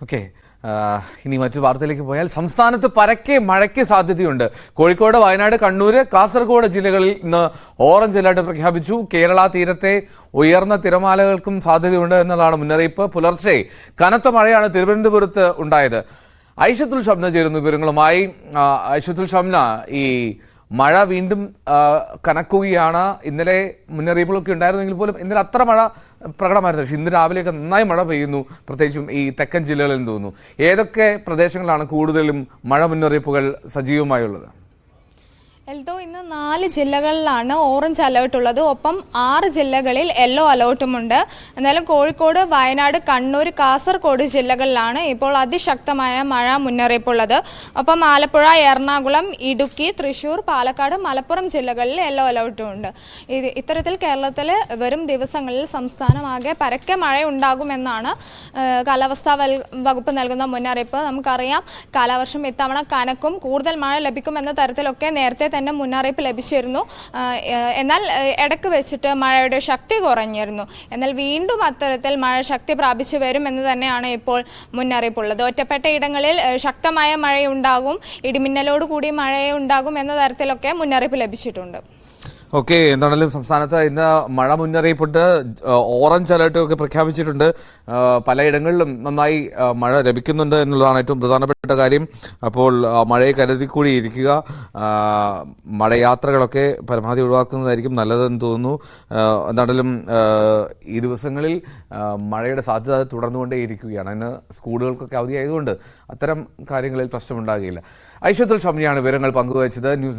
Okay, ഇനി മറ്റു വാർത്തയിലേക്ക് പോയാൽ സംസ്ഥാനത്ത് പരക്കെ മഴയ്ക്ക് സാധ്യതയുണ്ട്. കോഴിക്കോട്, വയനാട്, കണ്ണൂർ, കാസർഗോഡ് ജില്ലകളിൽ ഇന്ന് ഓറഞ്ച് അലർട്ട് പ്രഖ്യാപിച്ചു. കേരള തീരത്തെ ഉയർന്ന തിരമാലകൾക്കും സാധ്യതയുണ്ട് എന്നതാണ് മുന്നറിയിപ്പ്. പുലർച്ചെ കനത്ത മഴയാണ് തിരുവനന്തപുരത്ത് ഉണ്ടായത്. ഐഷത്തുൽ ഷംന ചേരുന്നു വിവരങ്ങളുമായി. ഐഷത്തുൽ ഷംന, ഈ മഴ വീണ്ടും കനക്കുകയാണ്. ഇന്നലെ മുന്നറിയിപ്പുകളൊക്കെ ഉണ്ടായിരുന്നെങ്കിൽ പോലും ഇന്നലെ അത്ര മഴ പ്രകടമായിരുന്നു. പക്ഷേ ഇന്ന് രാവിലെയൊക്കെ നന്നായി മഴ പെയ്യുന്നു, പ്രത്യേകിച്ചും ഈ തെക്കൻ ജില്ലകളിൽ തോന്നുന്നു. ഏതൊക്കെ പ്രദേശങ്ങളാണ് കൂടുതലും മഴ മുന്നറിയിപ്പുകൾ സജീവമായുള്ളത്? എൽദോ, ഇന്ന് 4 ജില്ലകളിലാണ് ഓറഞ്ച് അലേർട്ട് ഉള്ളത്. ഒപ്പം 6 ജില്ലകളിൽ യെല്ലോ അലേർട്ടുമുണ്ട്. എന്നാലും കോഴിക്കോട്, വയനാട്, കണ്ണൂർ, കാസർഗോഡ് ജില്ലകളിലാണ് ഇപ്പോൾ അതിശക്തമായ മഴ മുന്നറിയിപ്പുള്ളത്. ഒപ്പം ആലപ്പുഴ, എറണാകുളം, ഇടുക്കി, തൃശ്ശൂർ, പാലക്കാട്, മലപ്പുറം ജില്ലകളിൽ യെല്ലോ അലേർട്ടും ഉണ്ട്. ഇത്തരത്തിൽ കേരളത്തിൽ വരും ദിവസങ്ങളിൽ സംസ്ഥാനമാകെ പരക്കെ മഴയുണ്ടാകുമെന്നാണ് കാലാവസ്ഥാ വകുപ്പ് നൽകുന്ന മുന്നറിയിപ്പ്. നമുക്കറിയാം, കാലവർഷം ഇത്തവണ കനക്കും, കൂടുതൽ മഴ ലഭിക്കുമെന്ന തരത്തിലൊക്കെ നേരത്തെ തന്നെ മുന്നറിയിപ്പ് ലഭിച്ചിരുന്നു. എന്നാൽ ഇടയ്ക്ക് വെച്ചിട്ട് മഴയുടെ ശക്തി കുറഞ്ഞിരുന്നു. എന്നാൽ വീണ്ടും അത്തരത്തിൽ മഴ ശക്തി പ്രാപിച്ചു വരുമെന്ന് തന്നെയാണ് ഇപ്പോൾ മുന്നറിയിപ്പുള്ളത്. ഒറ്റപ്പെട്ട ഇടങ്ങളിൽ ശക്തമായ മഴയുണ്ടാകും, ഇടിമിന്നലോട് കൂടി മഴയുണ്ടാകും എന്ന തരത്തിലൊക്കെ മുന്നറിയിപ്പ് ലഭിച്ചിട്ടുണ്ട്. ഓക്കെ, എന്താണെങ്കിലും സംസ്ഥാനത്ത് ഇന്ന് മഴ മുന്നറിയിപ്പുണ്ട്. ഓറഞ്ച് അലർട്ട് ഒക്കെ പ്രഖ്യാപിച്ചിട്ടുണ്ട്. പലയിടങ്ങളിലും നന്നായി മഴ ലഭിക്കുന്നുണ്ട് എന്നുള്ളതാണ് ഏറ്റവും പ്രധാനപ്പെട്ട കാര്യം. അപ്പോൾ മഴയെ കരുതിക്കൂടി ഇരിക്കുക. മഴയാത്രകളൊക്കെ പരമാവധി ഒഴിവാക്കുന്നതായിരിക്കും നല്ലതെന്ന് തോന്നുന്നു. എന്താണെങ്കിലും ഈ ദിവസങ്ങളിൽ മഴയുടെ സാധ്യത തുടർന്നുകൊണ്ടേയിരിക്കുകയാണ്. ഇന്ന് സ്കൂളുകൾക്കൊക്കെ അവധിയായതുകൊണ്ട് അത്തരം കാര്യങ്ങളിൽ പ്രശ്നമുണ്ടാകുകയില്ല. ഐഷത്തുൽ ഷംനയാണ് വിവരങ്ങൾ പങ്കുവച്ചത്. News desk.